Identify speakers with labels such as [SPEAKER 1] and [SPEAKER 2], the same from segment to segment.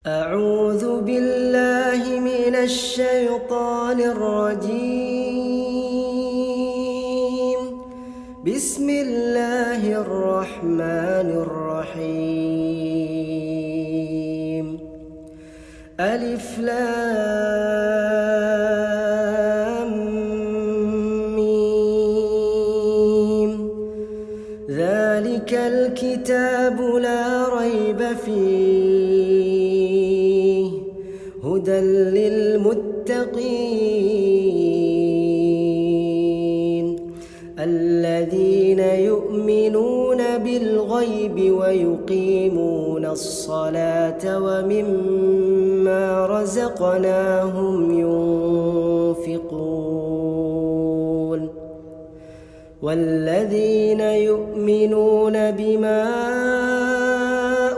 [SPEAKER 1] أعوذ بالله من الشيطان الرجيم بسم الله الرحمن الرحيم ألف لام ميم ذلك الكتاب لا ريب فيه هدى للمتقين الذين يؤمنون بالغيب ويقيمون الصلاة ومما رزقناهم ينفقون والذين يؤمنون بما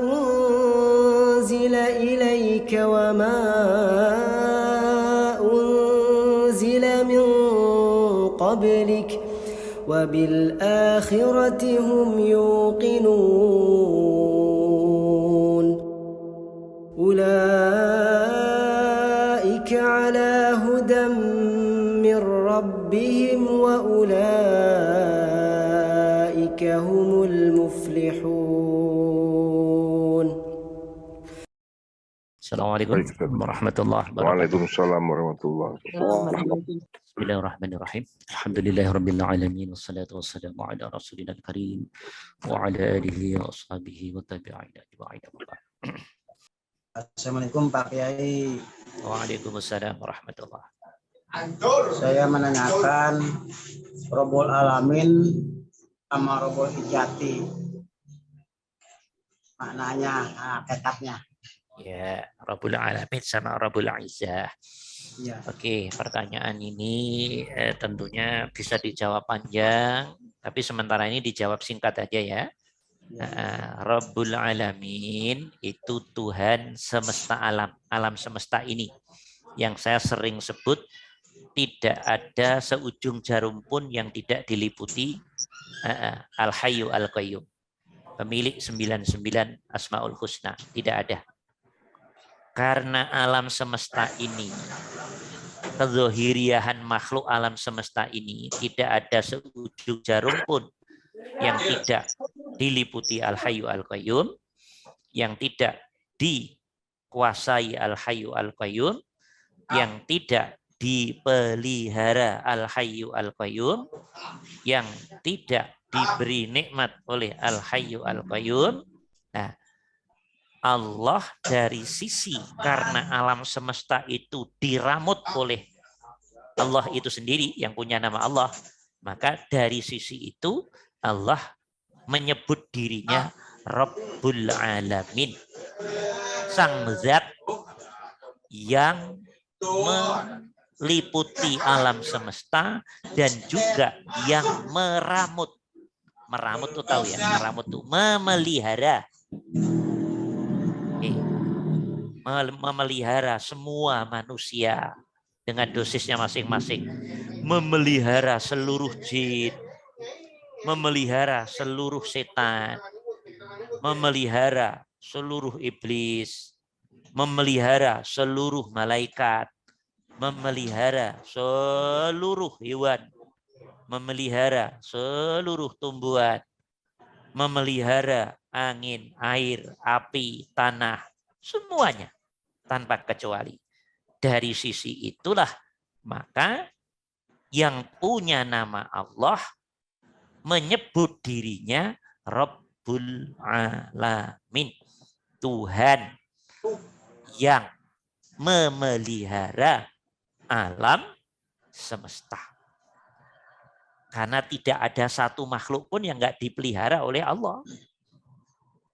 [SPEAKER 1] أنزل إليك وما أنزل من قبلك وبالآخرة هم يوقنون أولئك على هدى من ربهم وأولئك هم المفلحون.
[SPEAKER 2] Assalamualaikum warahmatullahi wabarakatuh.
[SPEAKER 3] Waalaikumsalam warahmatullahi wabarakatuh.
[SPEAKER 2] Bismillahirrahmanirrahim. Alhamdulillahirabbil alamin wassalatu wassalamu ala rasulil karim wa ala alihi wa ashabihi wa tabi'ina ajma'in.
[SPEAKER 4] Assalamualaikum Pak Kiai.
[SPEAKER 2] Waalaikumsalam warahmatullahi.
[SPEAKER 4] Saya menanyakan Rabbul Alamin sama Rabbul Ijati. Maknanya, kitabnya.
[SPEAKER 2] Ya, Rabbul Alamin sama Rabbul Izzah.
[SPEAKER 4] Ya.
[SPEAKER 2] Oke, pertanyaan ini tentunya bisa dijawab panjang, tapi sementara ini dijawab singkat aja ya. Rabbul Alamin itu Tuhan semesta alam, alam semesta ini. Yang saya sering sebut, tidak ada seujung jarum pun yang tidak diliputi Al-Hayyu Al-Qayyum. Pemilik 99 Asmaul Husna, tidak ada. Karena alam semesta ini, kezohiriahan makhluk alam semesta ini, tidak ada seujung jarum pun yang tidak diliputi Al-Hayyu Al-Qayyum, yang tidak dikuasai Al-Hayyu Al-Qayyum, yang tidak dipelihara Al-Hayyu Al-Qayyum, yang tidak diberi nikmat oleh Al-Hayyu Al-Qayyum. Nah, Allah dari sisi karena alam semesta itu diramut oleh Allah itu sendiri yang punya nama Allah, maka dari sisi itu Allah menyebut dirinya Rabbul Alamin, sang zat yang meliputi alam semesta dan juga yang meramut. Meramut tuh tahu ya, meramut tuh memelihara. Memelihara semua manusia dengan dosisnya masing-masing, memelihara seluruh jin, memelihara seluruh setan, memelihara seluruh iblis, memelihara seluruh malaikat, memelihara seluruh hewan, memelihara seluruh tumbuhan, memelihara angin, air, api, tanah, semuanya tanpa kecuali. Dari sisi itulah maka yang punya nama Allah menyebut dirinya Rabbul Alamin, Tuhan yang memelihara alam semesta. Karena tidak ada satu makhluk pun yang enggak dipelihara oleh Allah.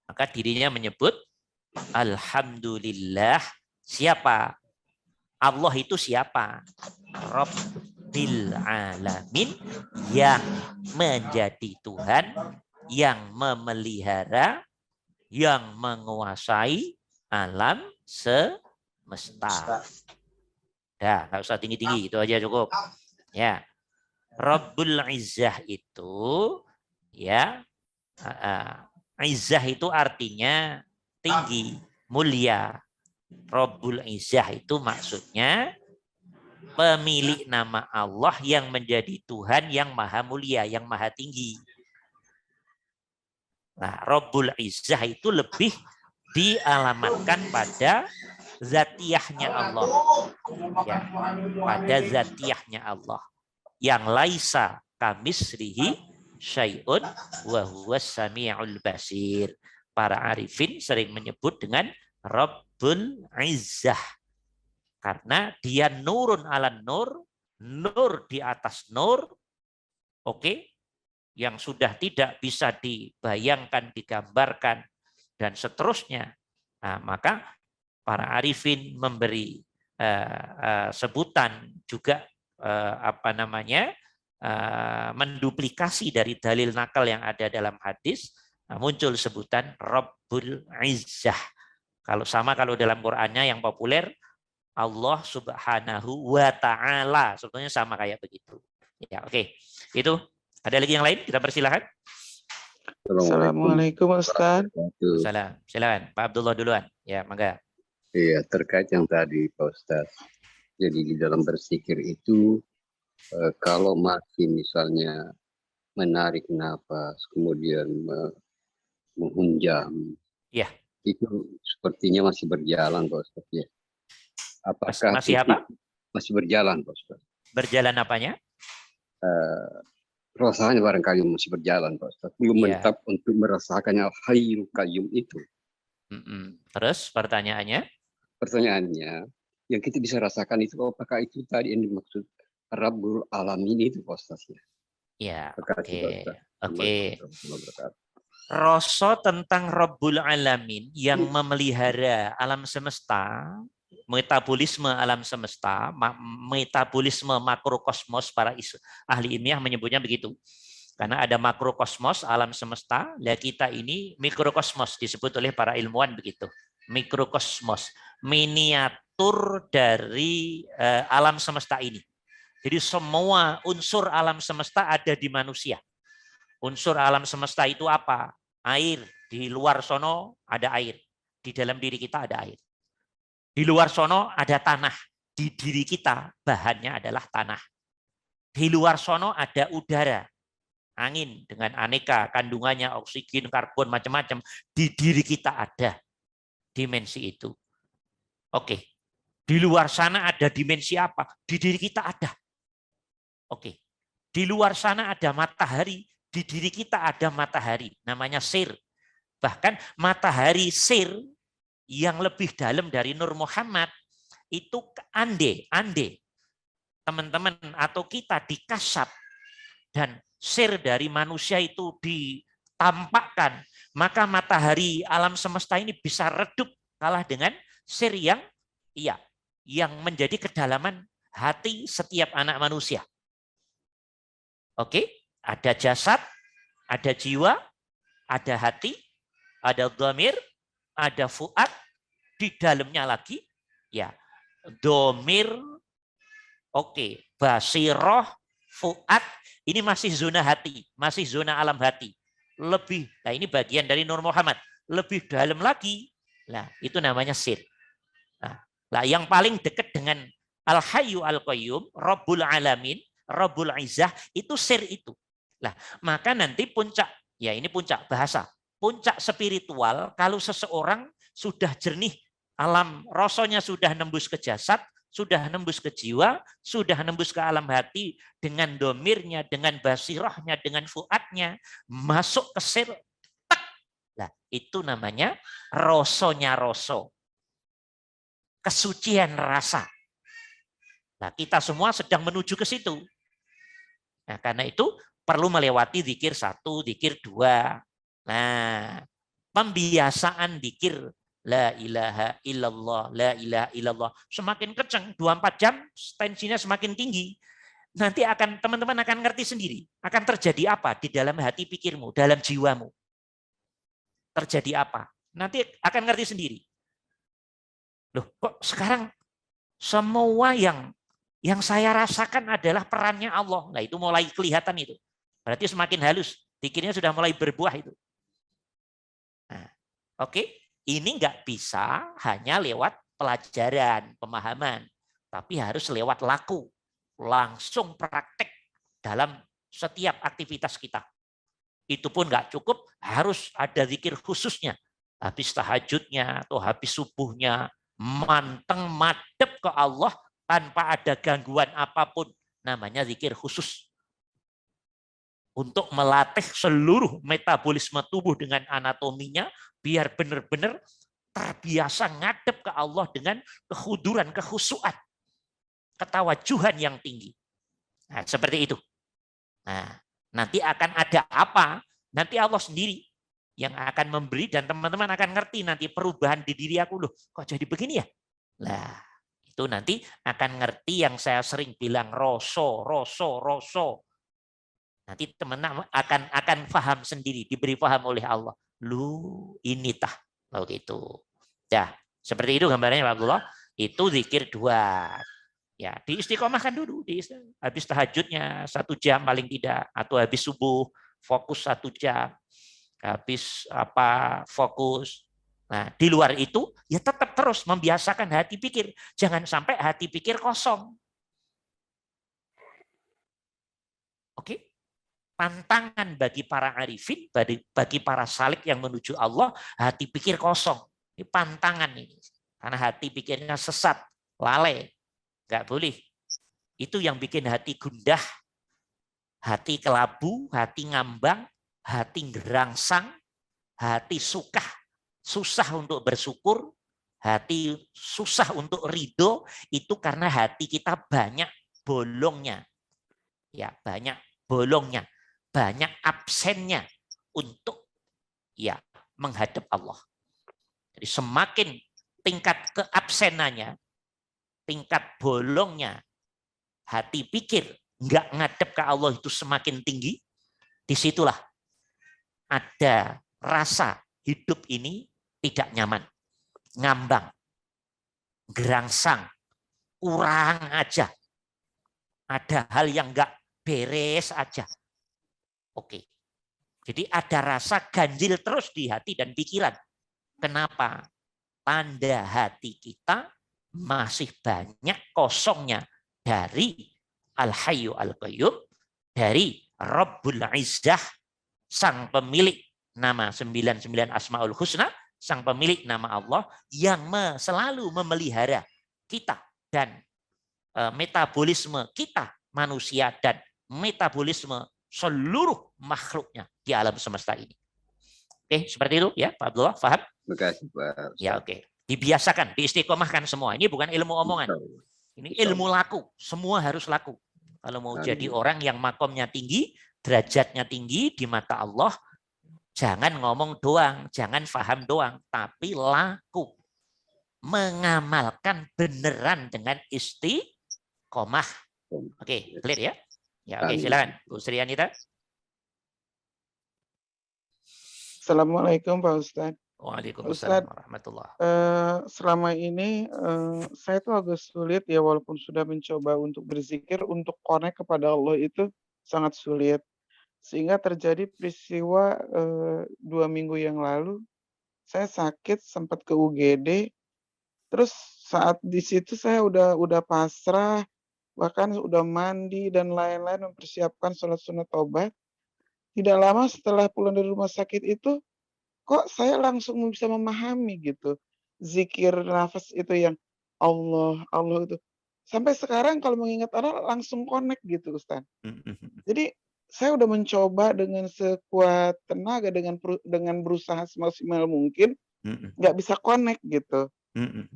[SPEAKER 2] Maka dirinya menyebut Alhamdulillah. Siapa? Allah itu siapa? Rabbil Alamin, yang menjadi Tuhan, yang memelihara, yang menguasai alam semesta. Dah, nggak usah tinggi-tinggi, itu aja cukup. Ya, Rabbul Izzah itu ya Izzah itu artinya tinggi, mulia. Rabbul Izzah itu maksudnya pemilik nama Allah yang menjadi Tuhan yang maha mulia, yang maha tinggi. Nah, Rabbul Izzah itu lebih dialamatkan pada zatiyahnya Allah. Ya, pada zatiyahnya Allah. Yang laisa kamisrihi syai'un wa huwas sami'ul basir. Para arifin sering menyebut dengan Rabbul Izzah. Karena dia nurun ala nur, nur di atas nur, oke, yang sudah tidak bisa dibayangkan, digambarkan, dan seterusnya. Nah, maka para arifin memberi sebutan juga menduplikasi dari dalil nakal yang ada dalam hadis, muncul sebutan Rabbul Izzah. Kalau dalam Qur'annya yang populer Allah Subhanahu wa Ta'ala, sebetulnya sama kayak begitu. Ya, oke. Itu ada lagi yang lain? Kita persilahkan.
[SPEAKER 5] Assalamualaikum Ustaz.
[SPEAKER 2] Salam. Silakan Pak Abdullah duluan. Ya, mangga.
[SPEAKER 6] Iya, terkait yang tadi Pak Ustaz. Jadi di dalam bersikir itu kalau masih misalnya menarik napas, kemudian menghunjam, ya, itu sepertinya masih berjalan Pak Ustaz ya. Apakah
[SPEAKER 2] masih apa?
[SPEAKER 6] Masih berjalan Pak Ustaz.
[SPEAKER 2] Berjalan apanya?
[SPEAKER 6] Rasanya barangkali masih berjalan Pak Ustaz. Belum menetap untuk merasakan al-hayyul qayyum itu.
[SPEAKER 2] Terus pertanyaannya?
[SPEAKER 6] Pertanyaannya, yang kita bisa rasakan itu apakah itu tadi yang dimaksud Rabbul Alamin itu Pak Ustaz ya?
[SPEAKER 2] Ya,
[SPEAKER 6] oke.
[SPEAKER 2] Rasa tentang Rabbul Alamin yang memelihara alam semesta, metabolisme alam semesta, metabolisme makrokosmos, para ahli ilmiah menyebutnya begitu. Karena ada makrokosmos alam semesta, lah kita ini mikrokosmos, disebut oleh para ilmuwan begitu. Mikrokosmos, miniatur dari alam semesta ini. Jadi semua unsur alam semesta ada di manusia. Unsur alam semesta itu apa? Air. Di luar sono ada air. Di dalam diri kita ada air. Di luar sono ada tanah. Di diri kita bahannya adalah tanah. Di luar sono ada udara. Angin dengan aneka kandungannya, oksigen, karbon, macam-macam. Di diri kita ada dimensi itu. Oke. Di luar sana ada dimensi apa? Di diri kita ada. Oke. Di luar sana ada matahari. Di diri kita ada matahari. Namanya sir. Bahkan matahari sir yang lebih dalam dari Nur Muhammad itu ande teman-teman atau kita dikasap dan sir dari manusia itu ditampakkan, maka matahari alam semesta ini bisa redup kalah dengan sir yang menjadi kedalaman hati setiap anak manusia. Oke, ada jasad, ada jiwa, ada hati, ada dhamir, ada fuad, di dalamnya lagi ya dhamir, oke, basiroh, fuad, ini masih zona hati, masih zona alam hati. Lebih, nah ini bagian dari Nur Muhammad. Lebih dalam lagi, nah itu namanya sir. Nah, yang paling dekat dengan Al-Hayyu Al-Qayyum, Rabbul Alamin, Rabbul Izzah, itu sir itu. Nah, maka nanti puncak, ya ini puncak bahasa. Puncak spiritual, kalau seseorang sudah jernih, alam rasanya sudah nembus ke jasad, sudah nembus ke jiwa, sudah nembus ke alam hati, dengan domirnya, dengan basirohnya, dengan fuadnya, masuk ke sir, tak. Nah, itu namanya rosonya roso. Kesucian rasa. Nah, kita semua sedang menuju ke situ. Nah, karena itu perlu melewati zikir 1, zikir 2. Nah, pembiasaan zikir la ilaha illallah, la ilaha illallah semakin kencang, 24 jam tensinya semakin tinggi. Nanti akan teman-teman akan ngerti sendiri, akan terjadi apa di dalam hati pikirmu, dalam jiwamu. Terjadi apa? Nanti akan ngerti sendiri. Loh, kok sekarang semua yang saya rasakan adalah perannya Allah. Nah, itu mulai kelihatan itu. Berarti semakin halus, pikirnya sudah mulai berbuah itu. Nah, oke, ini nggak bisa hanya lewat pelajaran, pemahaman, tapi harus lewat laku, langsung praktek dalam setiap aktivitas kita. Itu pun nggak cukup, harus ada zikir khususnya. Habis tahajudnya atau habis subuhnya, manteng madep ke Allah tanpa ada gangguan apapun, namanya zikir khusus. Untuk melatih seluruh metabolisme tubuh dengan anatominya, biar benar-benar terbiasa ngadep ke Allah dengan kekhuduran, kekhusyuan, ketawajuhan yang tinggi. Nah, seperti itu. Nah, nanti akan ada apa? Nanti Allah sendiri yang akan memberi dan teman-teman akan ngerti nanti perubahan di diri aku, loh kok jadi begini ya? Nah, itu nanti akan ngerti yang saya sering bilang roso. Nanti teman-teman akan paham sendiri, diberi paham oleh Allah. Lu ini tah, loh gitu. Ya, seperti itu gambarnya Pak Abdullah. Itu zikir 2. Ya, diistiqomahkan dulu, habis tahajudnya 1 jam paling tidak, atau habis subuh fokus 1 jam, habis fokus. Nah, di luar itu ya tetap terus membiasakan hati pikir, jangan sampai hati pikir kosong. Oke, tantangan bagi para arifin, bagi para salik yang menuju Allah, hati pikir kosong. Ini pantangan ini, karena hati pikirnya sesat, lalai. Nggak boleh. Itu yang bikin hati gundah, hati kelabu, hati ngambang, hati gerangsang, hati susah untuk bersyukur, hati susah untuk ridho, itu karena hati kita banyak bolongnya. Ya, banyak bolongnya, banyak absennya untuk ya menghadap Allah. Jadi semakin tingkat keabsenannya, tingkat bolongnya hati pikir nggak ngadep ke Allah itu semakin tinggi, disitulah ada rasa hidup ini tidak nyaman, ngambang, gerangsang, kurang aja, ada hal yang nggak beres aja. Oke, jadi ada rasa ganjil terus di hati dan pikiran. Kenapa? Tanda hati kita masih banyak kosongnya dari Al-Hayyu Al-Qayyum, dari Rabbul Izzah, sang pemilik nama 99 Asmaul Husna, sang pemilik nama Allah yang selalu memelihara kita dan metabolisme kita manusia dan metabolisme seluruh makhluknya di alam semesta ini. Oke, seperti itu ya Pak Abdullah, paham?
[SPEAKER 6] Terima kasih Pak.
[SPEAKER 2] Ya oke. Dibiasakan, diistiqomahkan semua. Ini bukan ilmu omongan. Ini ilmu laku. Semua harus laku. Kalau mau jadi orang yang makomnya tinggi, derajatnya tinggi di mata Allah, jangan ngomong doang, jangan paham doang, tapi laku. Mengamalkan beneran dengan istiqomah. Oke, clear ya? Ya oke, silakan Bu Sri Anita.
[SPEAKER 5] Assalamualaikum Pak Ustadz.
[SPEAKER 2] Waalaikumsalam warahmatullahi.
[SPEAKER 5] Selama ini saya tuh agak sulit ya, walaupun sudah mencoba untuk berzikir, untuk connect kepada Allah itu sangat sulit. Sehingga terjadi peristiwa 2 minggu yang lalu, saya sakit sempat ke UGD. Terus saat di situ saya udah pasrah, bahkan udah mandi dan lain-lain, mempersiapkan sholat sunat taubat. Tidak lama setelah pulang dari rumah sakit itu, kok saya langsung bisa memahami gitu zikir nafas itu yang Allah itu. Sampai sekarang kalau mengingat Allah langsung connect gitu Ustaz. Jadi saya udah mencoba dengan sekuat tenaga, dengan berusaha semaksimal mungkin, nggak bisa connect gitu.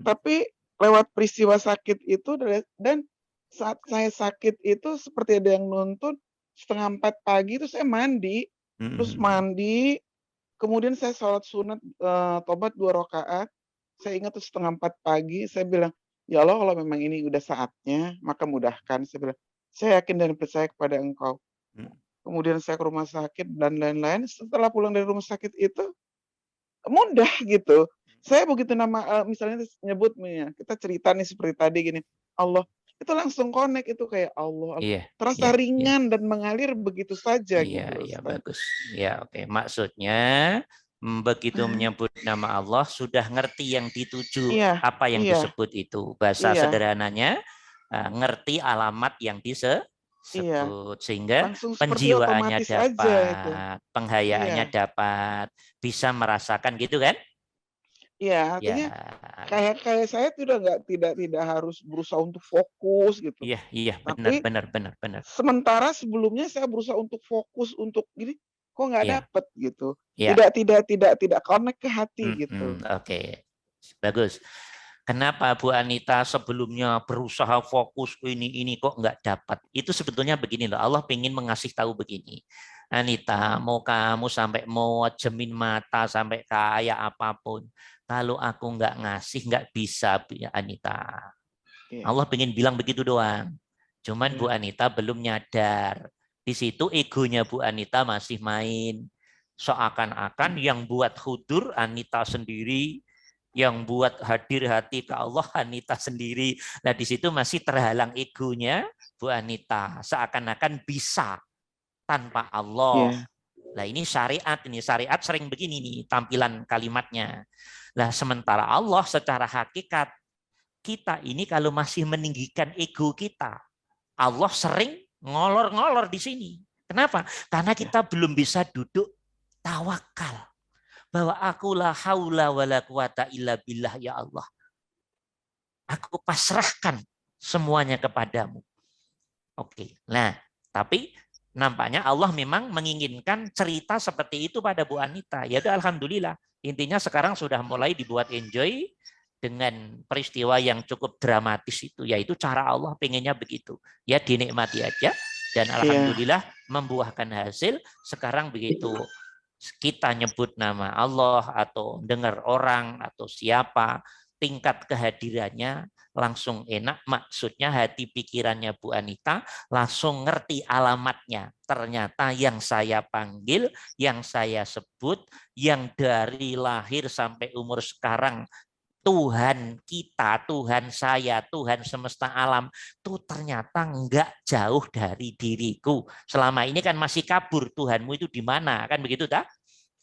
[SPEAKER 5] Tapi lewat peristiwa sakit itu, dan saat saya sakit itu seperti ada yang nuntun, 3:30 pagi itu saya mandi, terus mandi, kemudian saya sholat sunat tobat 2 rakaat. Saya ingat tuh 3:30 pagi, saya bilang, ya Allah, kalau memang ini udah saatnya, maka mudahkan. Saya bilang, saya yakin dan percaya kepada Engkau. Kemudian saya ke rumah sakit dan lain-lain. Setelah pulang dari rumah sakit itu, mudah gitu. Saya begitu misalnya nyebut, kita cerita nih seperti tadi gini, Allah, itu langsung connect, itu kayak Allah. Terasa ringan dan mengalir begitu saja gitu.
[SPEAKER 2] Iya, bagus. Ya, oke. Maksudnya begitu menyebut nama Allah sudah ngerti yang dituju,
[SPEAKER 5] Iya,
[SPEAKER 2] apa yang
[SPEAKER 5] iya,
[SPEAKER 2] disebut itu. Bahasa
[SPEAKER 5] iya,
[SPEAKER 2] sederhananya ngerti alamat yang
[SPEAKER 5] iya.
[SPEAKER 2] disebut, sehingga
[SPEAKER 5] Langsung seperti
[SPEAKER 2] penjiwaannya
[SPEAKER 5] otomatis aja itu.
[SPEAKER 2] dapat, penghayaannya
[SPEAKER 5] Iya,
[SPEAKER 2] dapat, bisa merasakan gitu kan?
[SPEAKER 5] iya.
[SPEAKER 2] Ya,
[SPEAKER 5] Artinya kayak kayak saya tidak harus berusaha untuk fokus gitu.
[SPEAKER 2] iya, iya, benar,
[SPEAKER 5] Tapi
[SPEAKER 2] benar, benar, benar.
[SPEAKER 5] sementara sebelumnya saya berusaha untuk fokus untuk gini, kok nggak
[SPEAKER 2] Iya,
[SPEAKER 5] dapet gitu.
[SPEAKER 2] iya.
[SPEAKER 5] Tidak connect ke hati gitu.
[SPEAKER 2] Oke, bagus. Kenapa Bu Anita sebelumnya berusaha fokus ini kok nggak dapat? Itu sebetulnya begini loh, Allah pengen mengasih tahu begini. Anita, mau kamu sampai mau jemin mata sampai kayak apapun, kalau aku nggak ngasih nggak bisa, Bu Anita.
[SPEAKER 5] Iya,
[SPEAKER 2] Allah pengen bilang begitu doang. Cuman
[SPEAKER 5] iya,
[SPEAKER 2] Bu Anita belum nyadar. Di situ egonya Bu Anita masih main. Seakan-akan yang buat hudur Anita sendiri, yang buat hadir hati ke Allah Anita sendiri. Nah di situ masih terhalang egonya Bu Anita. Seakan-akan bisa tanpa Allah.
[SPEAKER 5] iya,
[SPEAKER 2] Nah ini syariat sering begini nih tampilan kalimatnya. Nah sementara Allah secara hakikat kita ini kalau masih meninggikan ego kita, Allah sering ngolor-ngolor di sini. Kenapa? Karena kita belum bisa duduk tawakal. Bahwa aku la haula wala quwata illa billah ya Allah. Aku pasrahkan semuanya kepadamu. Oke. Nah, tapi nampaknya Allah memang menginginkan cerita seperti itu pada Bu Anita. Ya udah alhamdulillah. Intinya sekarang sudah mulai dibuat enjoy dengan peristiwa yang cukup dramatis itu, yaitu cara Allah pengennya begitu. Ya dinikmati aja dan
[SPEAKER 5] iya,
[SPEAKER 2] alhamdulillah membuahkan hasil. Sekarang begitu kita nyebut nama Allah atau dengar orang atau siapa, tingkat kehadirannya langsung enak, maksudnya hati pikirannya Bu Anita langsung ngerti alamatnya. Ternyata yang saya panggil, yang saya sebut, yang dari lahir sampai umur sekarang Tuhan kita, Tuhan saya, Tuhan semesta alam itu ternyata enggak jauh dari diriku. Selama ini kan masih kabur, Tuhanmu itu di mana? Kan begitu tak?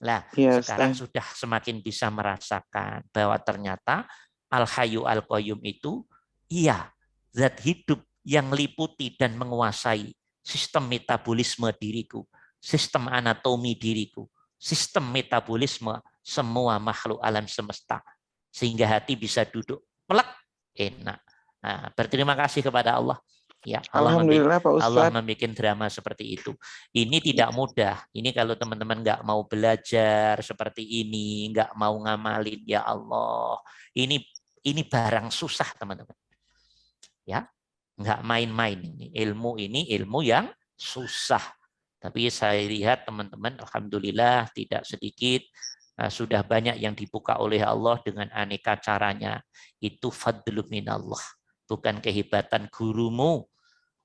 [SPEAKER 2] Nah,
[SPEAKER 5] iya,
[SPEAKER 2] sekarang
[SPEAKER 5] Ustaz.
[SPEAKER 2] sudah semakin bisa merasakan bahwa ternyata Al-Hayyu Al-Qayyum itu iya, zat hidup yang liputi dan menguasai sistem metabolisme diriku, sistem anatomi diriku, sistem metabolisme semua makhluk alam semesta sehingga hati bisa duduk pelak enak. Nah, berterima kasih kepada Allah. Ya,
[SPEAKER 5] Alhamdulillah Pak
[SPEAKER 2] Allah
[SPEAKER 5] Ustadz.
[SPEAKER 2] membuat drama seperti itu. Ini tidak mudah. Ini kalau teman-teman nggak mau belajar seperti ini, nggak mau ngamalin, ya Allah, ini barang susah teman-teman. Ya, nggak main-main ini ilmu yang susah. Tapi saya lihat teman-teman, alhamdulillah tidak sedikit sudah banyak yang dibuka oleh Allah dengan aneka caranya. Itu fadlu minallah. Bukan kehebatan gurumu,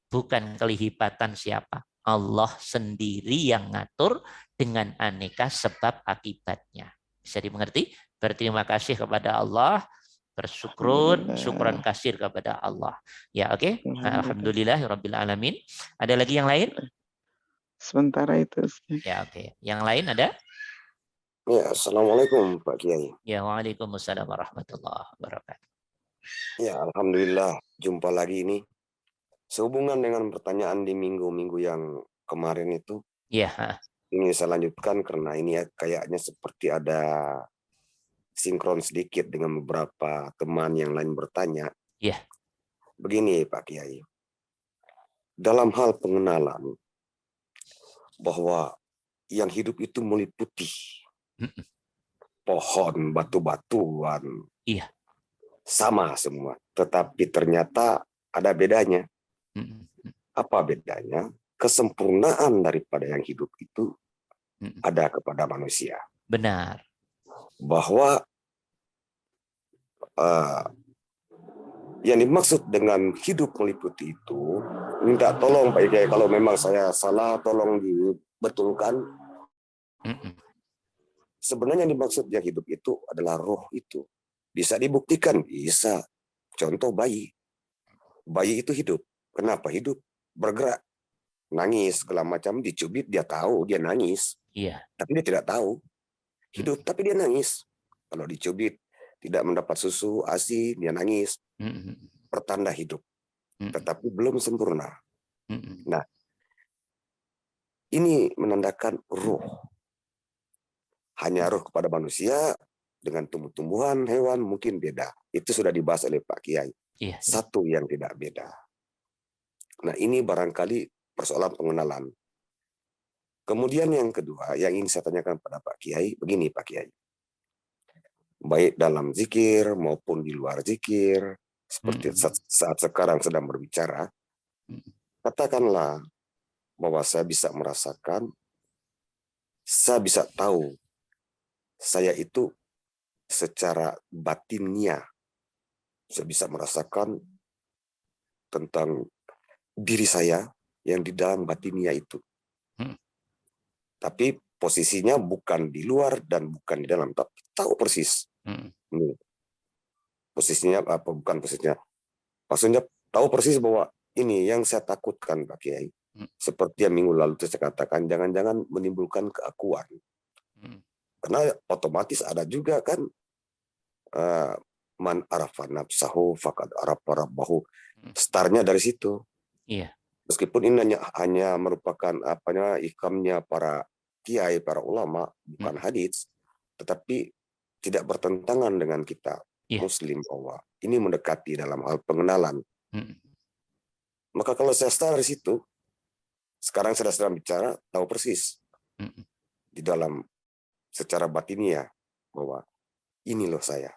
[SPEAKER 2] bukan kehebatan siapa. Allah sendiri yang ngatur dengan aneka sebab akibatnya. Bisa dimengerti? Berterima kasih kepada Allah, bersyukur, syukuran kasir kepada Allah. Ya, oke. Alhamdulillah rabbil alamin. Ada lagi yang lain?
[SPEAKER 5] Sementara itu.
[SPEAKER 2] Ya, oke. Yang lain ada?
[SPEAKER 3] Ya, Assalamualaikum Pak Kiai.
[SPEAKER 2] Ya, waalaikumsalam warahmatullahi wabarakatuh.
[SPEAKER 3] Ya, Alhamdulillah jumpa lagi ini. Sehubungan dengan pertanyaan di minggu-minggu yang kemarin itu,
[SPEAKER 2] Ya,
[SPEAKER 3] ini saya lanjutkan karena ini ya kayaknya seperti ada sinkron sedikit dengan beberapa teman yang lain bertanya.
[SPEAKER 2] ya.
[SPEAKER 3] Begini Pak Kiai, dalam hal pengenalan bahwa yang hidup itu meliputi pohon, batu-batuan,
[SPEAKER 2] Iya.
[SPEAKER 3] sama semua. Tetapi ternyata ada bedanya. Apa bedanya? Kesempurnaan daripada yang hidup itu ada kepada manusia.
[SPEAKER 2] Benar.
[SPEAKER 3] Bahwa yang dimaksud dengan hidup meliputi itu, minta tolong Pak Kiai, kalau memang saya salah tolong dibetulkan. Sebenarnya yang dimaksud yang hidup itu adalah roh itu. Bisa dibuktikan? Bisa. Contoh bayi. Bayi itu hidup. Kenapa hidup? Bergerak. Nangis, segala macam, dicubit, dia tahu, dia nangis.
[SPEAKER 2] Iya.
[SPEAKER 3] Tapi dia tidak tahu. hidup, tapi dia nangis. Kalau dicubit, tidak mendapat susu, ASI, dia nangis. Pertanda hidup, tetapi belum sempurna. Nah, ini menandakan ruh. Hanya ruh kepada manusia, dengan tumbuh-tumbuhan, hewan mungkin beda. Itu sudah dibahas oleh Pak Kiai. Satu yang tidak beda. Nah, ini barangkali persoalan pengenalan. Kemudian yang kedua, yang ingin saya tanyakan pada Pak Kiai, begini Pak Kiai. Baik dalam zikir maupun di luar zikir, seperti saat sekarang sedang berbicara, katakanlah bahwa saya bisa merasakan, saya bisa tahu, saya itu secara batinnya, saya bisa merasakan tentang diri saya yang di dalam batinnya itu. Tapi posisinya bukan di luar dan bukan di dalam, tapi tahu persis. Posisinya apa, bukan posisinya. Maksudnya tahu persis bahwa ini yang saya takutkan Pak Kiai. Seperti yang minggu lalu saya katakan, jangan-jangan menimbulkan keakuan. Karena otomatis ada juga kan, man arafa nafsahu faqad arafa rabbahu. Startnya dari situ. Meskipun ini hanya merupakan ikamnya para kiai, para ulama, bukan hadits, tetapi tidak bertentangan dengan kita Muslim bahwa ini mendekati dalam hal pengenalan. Maka kalau saya start dari situ, sekarang saya sedang bicara, tahu persis di dalam secara batinnya bahwa ini loh saya.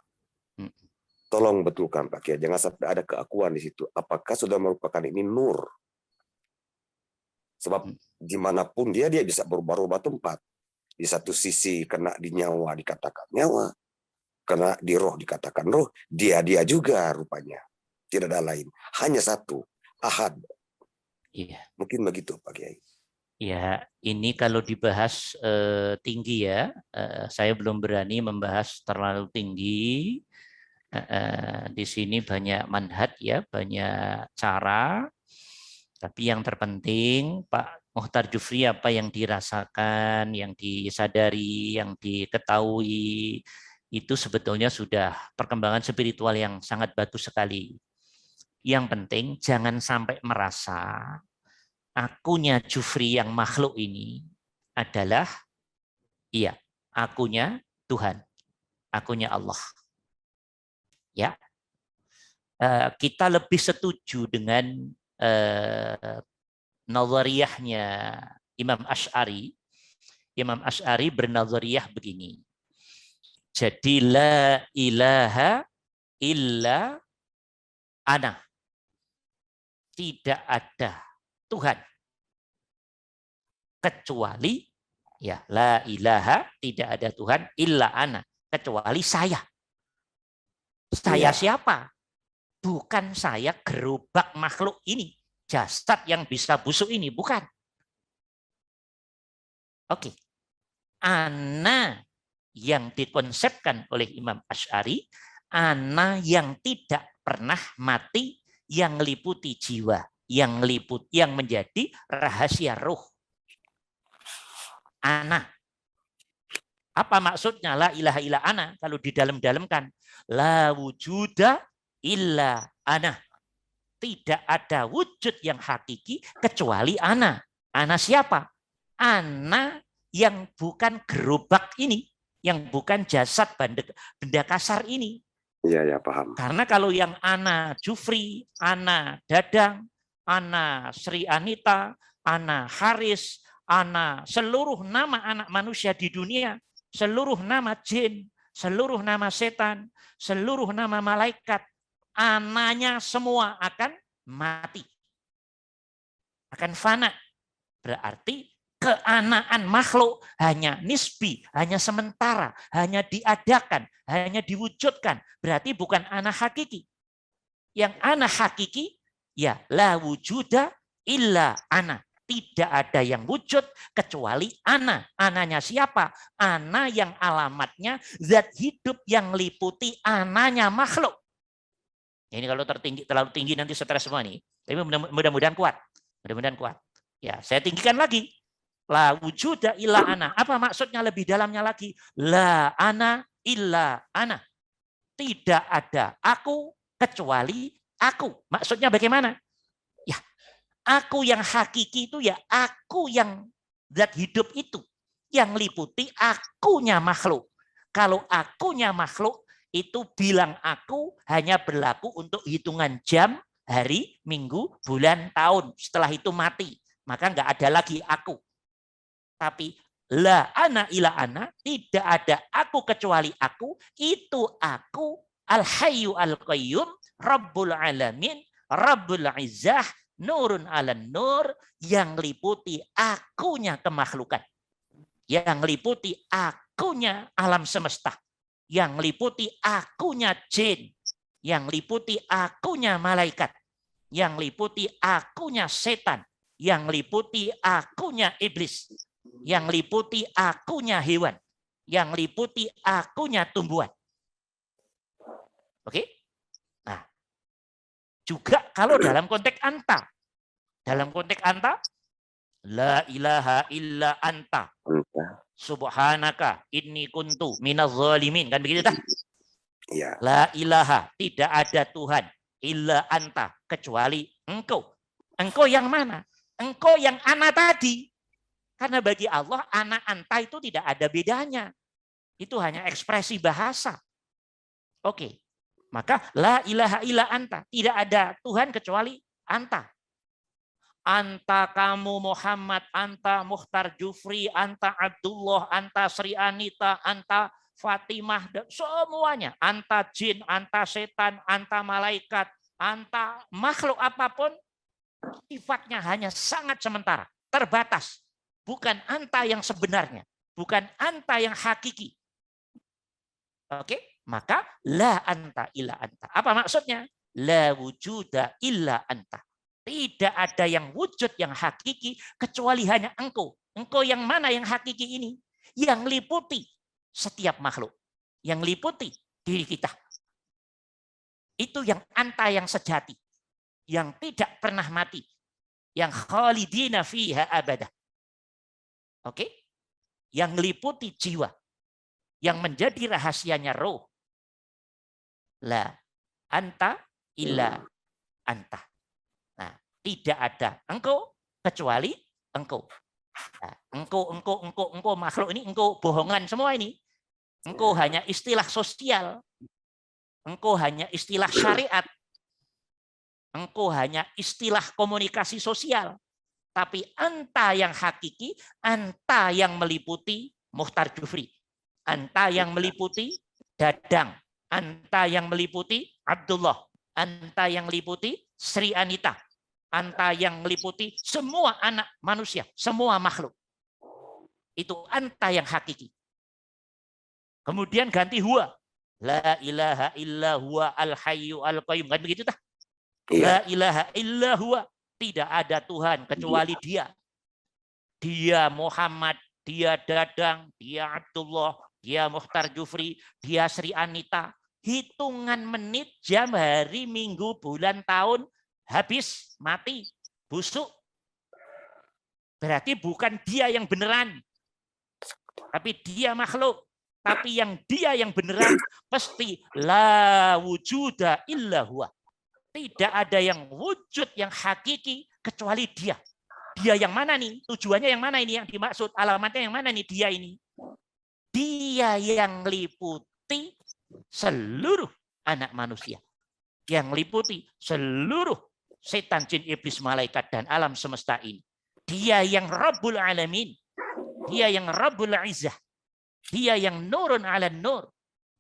[SPEAKER 3] Tolong betulkan Pak Kiai, jangan sampai ada keakuan di situ. Apakah sudah merupakan ini nur? Sebab dimanapun dia bisa berubah-ubah tempat. Di satu sisi kena di nyawa dikatakan nyawa, kena di roh dikatakan roh, dia juga rupanya. Tidak ada lain, hanya satu, ahad. Mungkin begitu Pak Kiai.
[SPEAKER 2] Ya, ini kalau dibahas tinggi ya, saya belum berani membahas terlalu tinggi. Di sini banyak manhaj ya, banyak cara. Tapi yang terpenting Pak Muhtar Jufri, apa yang dirasakan, yang disadari, yang diketahui, itu sebetulnya sudah perkembangan spiritual yang sangat bagus sekali. Yang penting jangan sampai merasa akunya Jufri yang makhluk ini adalah akunya Tuhan, akunya Allah. Ya, kita lebih setuju dengan nazariyahnya Imam Asy'ari. Imam Asy'ari bernazariyah begini. Jadi la ilaha illa ana. Tidak ada Tuhan kecuali la ilaha, tidak ada Tuhan illa ana, kecuali saya. Saya siapa? Bukan saya gerobak makhluk ini, jasad yang bisa busuk ini, bukan. Oke. Ana yang dikonsepkan oleh Imam Asy'ari, ana yang tidak pernah mati, yang meliputi jiwa, yang menjadi rahasia ruh. Ana. Apa maksudnya la ilaha illa ana? Kalau di dalam-dalamkan, la wujuda illa ana. Tidak ada wujud yang hakiki kecuali ana. Ana siapa? Ana yang bukan gerobak ini, yang bukan jasad benda kasar ini.
[SPEAKER 3] Iya, paham.
[SPEAKER 2] Karena kalau yang ana Jufri, ana Dadang, ana Sri Anita, ana Haris, ana seluruh nama anak manusia di dunia, seluruh nama jin, seluruh nama setan, seluruh nama malaikat, ananya semua akan mati. Akan fana. Berarti keanaan makhluk hanya nisbi, hanya sementara, hanya diadakan, hanya diwujudkan. Berarti bukan ana hakiki. Yang ana hakiki, la wujuda illa ana. Tidak ada yang wujud kecuali ana. Ananya siapa? Ana yang alamatnya zat hidup yang meliputi ananya makhluk. Ini kalau terlalu tinggi nanti stres semua nih. Tapi mudah-mudahan kuat. Mudah-mudahan kuat. Ya, saya tinggikan lagi. La wujuda illa ana. Apa maksudnya lebih dalamnya lagi? La ana illa ana. Tidak ada aku kecuali aku. Maksudnya bagaimana? Ya, aku yang hakiki itu ya aku yang zat hidup itu. Yang liputi akunya makhluk. Kalau akunya makhluk, itu bilang aku hanya berlaku untuk hitungan jam, hari, minggu, bulan, tahun. Setelah itu mati. Maka nggak ada lagi aku. Tapi la ana ila ana, tidak ada aku kecuali aku. Itu aku, al-hayyu al-qayyum, rabbul alamin, rabbul izzah, nurun ala nur, yang liputi akunya kemakhlukan. Yang liputi akunya alam semesta. Yang liputi akunya jin. Yang liputi akunya malaikat. Yang liputi akunya setan. Yang liputi akunya iblis. Yang liputi akunya hewan. Yang liputi akunya tumbuhan. Oke? Nah, juga kalau dalam konteks anta. Dalam konteks anta, la ilaha illa anta. Subhanaka inni kuntu minaz zalimin. Kan begitu tak?
[SPEAKER 3] Ya.
[SPEAKER 2] La ilaha, tidak ada Tuhan illa anta, kecuali engkau. Engkau yang mana? Engkau yang ana tadi. Karena bagi Allah ana anta itu tidak ada bedanya. Itu hanya ekspresi bahasa. Oke. Maka la ilaha illa anta, tidak ada Tuhan kecuali anta. Anta kamu Muhammad, anta Mukhtar Jufri, anta Abdullah, anta Sri Anita, anta Fatimah, dan semuanya. Anta jin, anta setan, anta malaikat, anta makhluk apapun, sifatnya hanya sangat sementara, terbatas. Bukan anta yang sebenarnya, bukan anta yang hakiki. Oke, maka la anta illa anta. Apa maksudnya? La wujuda illa anta. Tidak ada yang wujud yang hakiki kecuali hanya engkau. Engkau yang mana yang hakiki ini? Yang liputi setiap makhluk. Yang liputi diri kita. Itu yang anta yang sejati. Yang tidak pernah mati. Yang khalidina fiha abadah. Oke? Yang liputi jiwa. Yang menjadi rahasianya roh. La anta illa anta. Nah, tidak ada engkau kecuali engkau. Nah, engkau makhluk ini engkau bohongan semua ini. Engkau hanya istilah sosial. Engkau hanya istilah syariat. Engkau hanya istilah komunikasi sosial. Tapi anta yang hakiki, anta yang meliputi Mukhtar Jufri. Anta yang meliputi Dadang. Anta yang meliputi Abdullah. Anta yang meliputi Sri Anita. Anta yang meliputi semua anak manusia, semua makhluk. Itu anta yang hakiki. Kemudian ganti huwa. La ilaha illa huwa al-hayyu al-qayyum. Kan begitu tak? La ilaha illa huwa. Tidak ada Tuhan kecuali dia. Dia Muhammad, dia Dadang, dia Abdullah, dia Mukhtar Jufri, dia Sri Anita. Hitungan menit, jam, hari, minggu, bulan, tahun, habis, mati, busuk. Berarti bukan dia yang beneran. Tapi dia makhluk. Tapi yang dia yang beneran pasti la wujuda illa huwa. Tidak ada yang wujud yang hakiki kecuali dia. Dia yang mana nih? Tujuannya yang mana ini yang dimaksud? Alamatnya yang mana nih dia ini? Dia yang liputi seluruh anak manusia. Yang liputi seluruh setan, jin, iblis, malaikat, dan alam semesta ini. Dia yang Rabbul Alamin. Dia yang Rabbul Izzah. Dia yang nurun ala nur.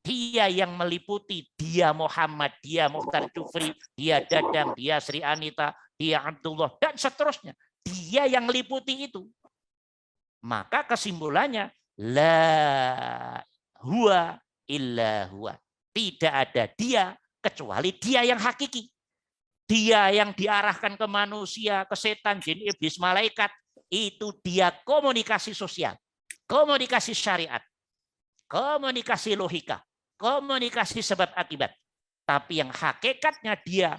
[SPEAKER 2] Dia yang meliputi dia Muhammad, dia Mukhtar Jufri, dia Dadang, dia Sri Anita, dia Abdullah, dan seterusnya. Dia yang liputi itu. Maka kesimpulannya, la huwa illa huwa. Tidak ada dia kecuali dia yang hakiki. Dia yang diarahkan ke manusia, ke setan, jin, iblis, malaikat. Itu dia komunikasi sosial, komunikasi syariat, komunikasi logika, komunikasi sebab akibat. Tapi yang hakikatnya dia,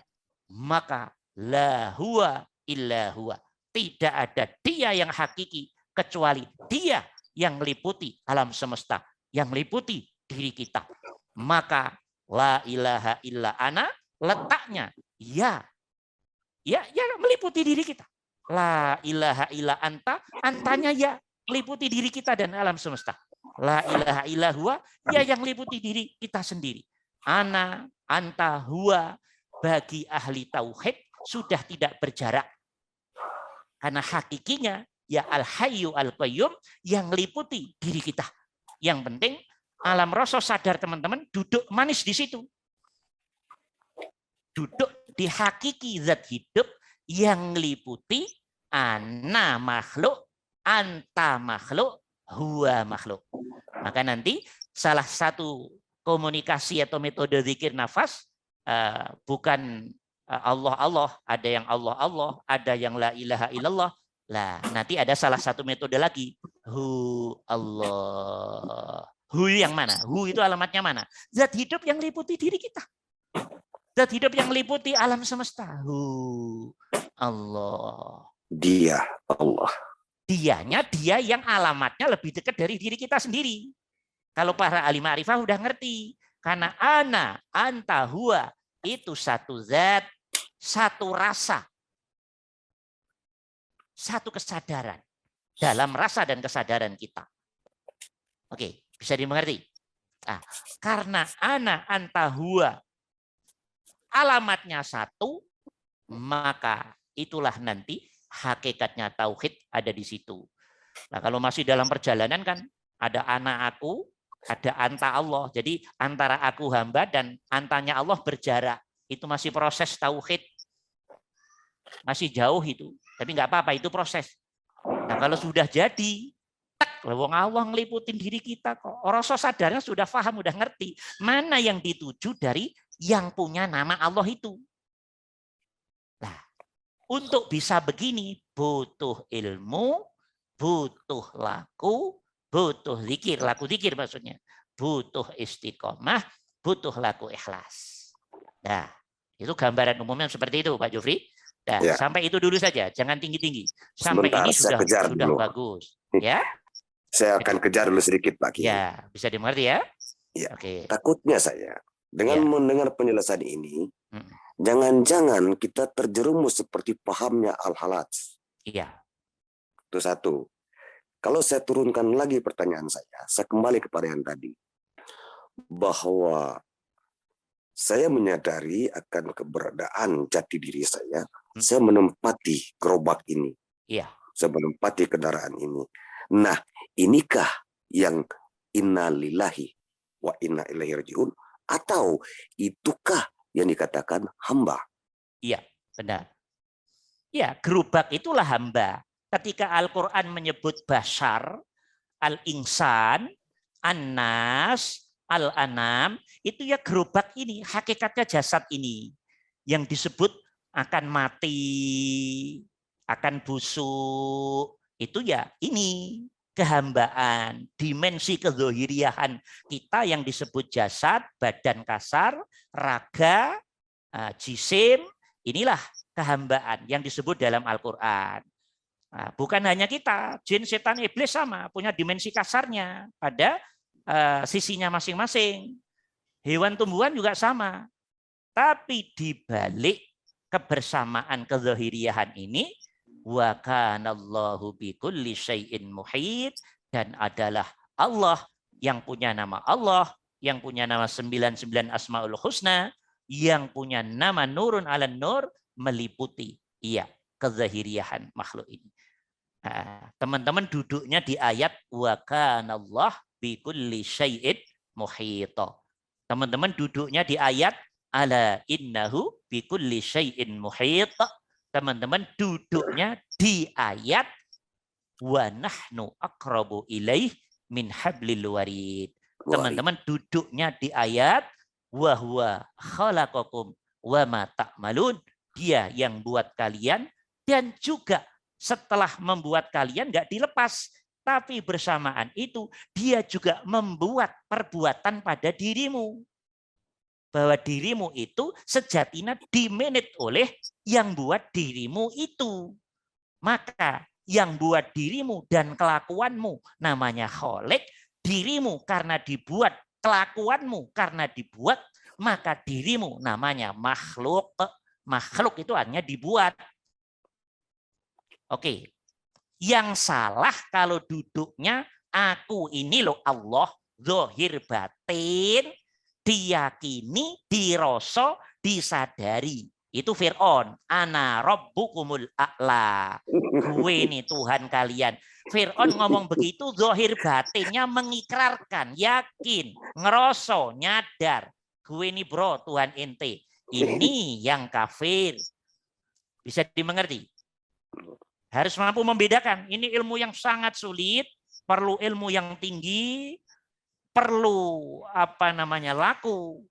[SPEAKER 2] maka la huwa illa huwa. Tidak ada dia yang hakiki kecuali Dia yang meliputi alam semesta, yang meliputi diri kita. Maka la ilaha illa ana letaknya ya meliputi diri kita. La ilaha illa anta, antanya ya meliputi diri kita dan alam semesta. La ilaha illa huwa, ya yang meliputi diri kita sendiri. Ana, anta, huwa, bagi ahli tauhid sudah tidak berjarak. Karena hakikinya ya al-hayyu al-qayyum yang meliputi diri kita. Yang penting alam rasa sadar teman-teman duduk manis di situ. Duduk di hakiki zat hidup yang meliputi ana makhluk, anta makhluk, huwa makhluk. Maka nanti salah satu komunikasi atau metode zikir nafas bukan Allah, ada yang Allah, ada yang la ilaha illallah. Lah, nanti ada salah satu metode lagi. Hu Allah. Hu yang mana? Hu itu alamatnya mana? Zat hidup yang meliputi diri kita. Zat hidup yang meliputi alam semesta. Hu Allah.
[SPEAKER 3] Dia Allah.
[SPEAKER 2] Dianya dia yang alamatnya lebih dekat dari diri kita sendiri. Kalau para ahli ma'rifah udah ngerti. Karena ana, anta, huwa itu satu zat, satu rasa, satu kesadaran dalam rasa dan kesadaran kita. Oke, bisa dimengerti? Nah, karena ana, anta, huwa alamatnya satu, maka itulah nanti hakikatnya tauhid ada di situ. Nah, kalau masih dalam perjalanan kan ada ana aku, ada anta Allah. Jadi antara aku hamba dan antanya Allah berjarak. Itu masih proses tauhid. Masih jauh itu. Tapi nggak apa-apa, itu proses. Nah, kalau sudah jadi, wong Allah ngeliputin diri kita kok. Rasa sadarnya sudah paham, sudah ngerti. Mana yang dituju dari yang punya nama Allah itu. Nah, untuk bisa begini, butuh ilmu, butuh laku, butuh zikir, laku zikir maksudnya. Butuh istiqomah, butuh laku ikhlas. Nah, itu gambaran umumnya seperti itu, Pak Jufri. Nah, ya. Sampai itu dulu saja, jangan tinggi-tinggi. Sampai
[SPEAKER 3] sebentar,
[SPEAKER 2] ini sudah
[SPEAKER 3] dulu.
[SPEAKER 2] Bagus. Ya.
[SPEAKER 3] Saya akan kejar dulu sedikit, Pak Kiai.
[SPEAKER 2] Ya, bisa dimengerti ya?
[SPEAKER 3] Ya.
[SPEAKER 2] Oke.
[SPEAKER 3] Takutnya saya, dengan mendengar penjelasan ini, jangan-jangan kita terjerumus seperti pahamnya Al-Halaj.
[SPEAKER 2] Iya.
[SPEAKER 3] Itu satu. Kalau saya turunkan lagi pertanyaan saya kembali kepada yang tadi. Bahwa saya menyadari akan keberadaan jati diri saya menempati gerobak ini.
[SPEAKER 2] Iya.
[SPEAKER 3] Saya menempati kendaraan ini. Nah, inikah yang inna lillahi wa inna ilaihi rajiun? Atau itukah yang dikatakan hamba?
[SPEAKER 2] Iya, benar. Ya, gerobak itulah hamba. Ketika Al-Quran menyebut bashar, al-insan, an-nas, al-anam, itu ya gerobak ini, hakikatnya jasad ini. Yang disebut akan mati, akan busuk, itu ya ini kehambaan, dimensi kedzohiriyahan kita yang disebut jasad, badan kasar, raga, jisim, inilah kehambaan yang disebut dalam Al-Quran. Nah, bukan hanya kita, jin, setan, iblis sama, punya dimensi kasarnya pada sisinya masing-masing. Hewan tumbuhan juga sama. Tapi di balik kebersamaan kezahiriyahan ini, wa kanallahu bikulli syai'in muhit, dan adalah Allah yang punya nama Allah, yang punya nama 99 Asmaul Husna, yang punya nama Nurun 'alan Nur, meliputi kezahiriyahan makhluk ini. Teman-teman duduknya di ayat wa kanallah bikulli syai'in muhita. Teman-teman duduknya di ayat ala innahu bikulli syai'in muhita. Teman-teman duduknya di ayat wa nahnu aqrabu ilaih min hablil warid. Teman-teman duduknya di ayat wa huwa khalaqakum wa ma ta'malun. Dia yang buat kalian dan juga setelah membuat kalian nggak dilepas, tapi bersamaan itu dia juga membuat perbuatan pada dirimu. Bahwa dirimu itu sejatinya dimanage oleh yang buat dirimu itu. Maka yang buat dirimu dan kelakuanmu namanya Khalik, dirimu karena dibuat, kelakuanmu karena dibuat, maka dirimu namanya makhluk. Makhluk itu artinya dibuat. Oke. Yang salah kalau duduknya aku ini loh Allah, zahir batin, diyakini, dirasa, disadari. Itu Fir'aun. Ana rabbukumul a'la. Gue ini Tuhan kalian. Fir'aun ngomong begitu, zahir batinnya mengikrarkan, yakin, ngeroso, nyadar. Gue ini bro, Tuhan ente. Ini yang kafir. Bisa dimengerti? Harus mampu membedakan. Ini ilmu yang sangat sulit, perlu ilmu yang tinggi, perlu laku.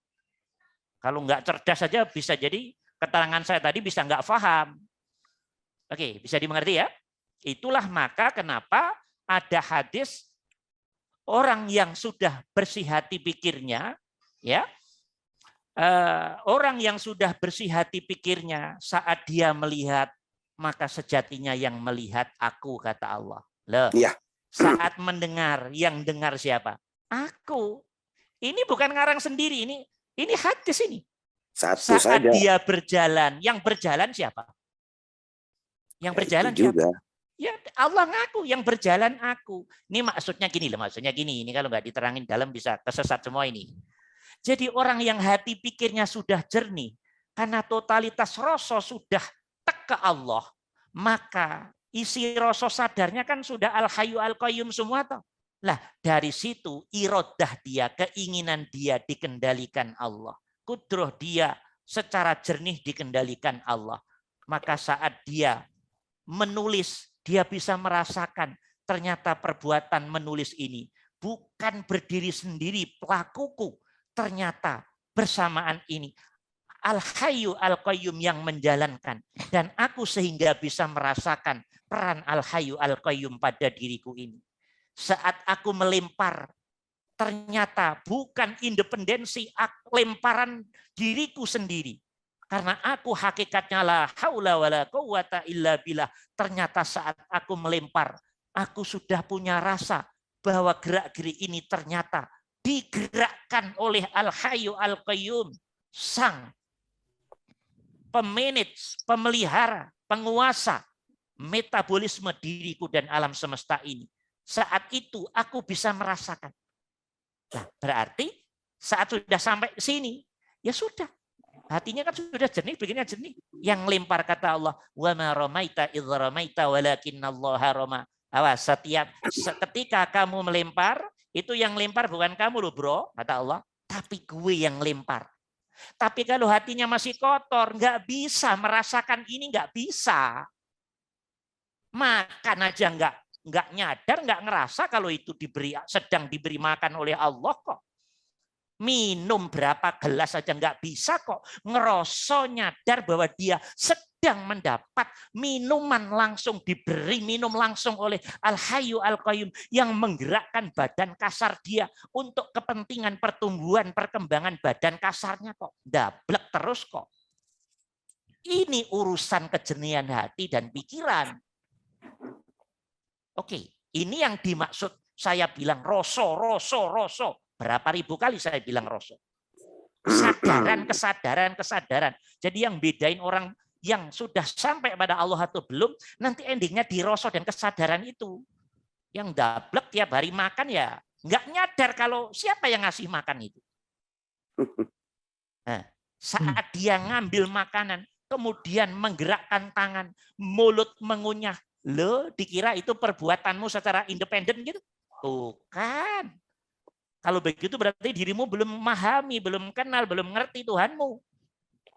[SPEAKER 2] Kalau nggak cerdas saja bisa jadi keterangan saya tadi bisa nggak paham. Oke, bisa dimengerti ya? Itulah maka kenapa ada hadis orang yang sudah bersih hati pikirnya, ya, orang yang sudah bersih hati pikirnya saat dia melihat, maka sejatinya yang melihat aku, kata Allah. Loh, ya. Saat mendengar, yang dengar siapa? Aku. Ini bukan ngarang sendiri, ini hadis ini. Saat saja dia berjalan, yang berjalan siapa? Yang berjalan siapa? Ya Allah ngaku, yang berjalan aku. Ini maksudnya gini loh, maksudnya gini. Ini kalau nggak diterangin dalam bisa kesesat semua ini. Jadi orang yang hati pikirnya sudah jernih, karena totalitas rasa sudah tek ke Allah, maka isi rasa sadarnya kan sudah al-hayyu al-qayyum semua toh. Lah dari situ iradah dia, keinginan dia dikendalikan Allah. Kudroh dia secara jernih dikendalikan Allah. Maka saat dia menulis, dia bisa merasakan ternyata perbuatan menulis ini bukan berdiri sendiri pelakuku. Ternyata bersamaan ini Al-Hayyu Al-Qayyum yang menjalankan. Dan aku sehingga bisa merasakan peran Al-Hayyu Al-Qayyum pada diriku ini. Saat aku melempar, ternyata bukan independensi lemparan diriku sendiri. Karena aku hakikatnya la haula wala quwata illa billah. Ternyata saat aku melempar, aku sudah punya rasa bahwa gerak-gerik ini ternyata digerakkan oleh Al-Hayyu Al-Qayyum, sang pemanage, pemelihara, penguasa metabolisme diriku dan alam semesta ini. Saat itu aku bisa merasakan. Nah, berarti saat sudah sampai sini, ya sudah. Hatinya kan sudah jernih, bikinnya jernih. Yang lempar kata Allah, wa ma ramaita idz ramaita walakinallaha rama. Awas, ketika kamu melempar, itu yang lempar bukan kamu loh, bro, kata Allah, tapi gue yang lempar. Tapi kalau hatinya masih kotor, nggak bisa merasakan ini, nggak bisa. Makan aja nggak nyadar, nggak ngerasa kalau itu sedang diberi makan oleh Allah kok. Minum berapa gelas aja nggak bisa kok. Ngerasa nyadar bahwa dia sedang mendapat minuman langsung, diberi minum langsung oleh Al-Hayyu Al-Qayyum yang menggerakkan badan kasar dia untuk kepentingan pertumbuhan, perkembangan badan kasarnya kok. Dablek terus kok. Ini urusan kejernihan hati dan pikiran. Oke, ini yang dimaksud saya bilang roso. Berapa ribu kali saya bilang roso. Kesadaran. Jadi yang bedain orang yang sudah sampai pada Allah atau belum, nanti endingnya di roso dan kesadaran itu. Yang dablek tiap hari makan ya nggak nyadar kalau siapa yang ngasih makan itu. Nah, saat dia ngambil makanan, kemudian menggerakkan tangan, mulut mengunyah, lo dikira itu perbuatanmu secara independen gitu? Bukan. Kalau begitu berarti dirimu belum memahami, belum kenal, belum ngerti Tuhanmu.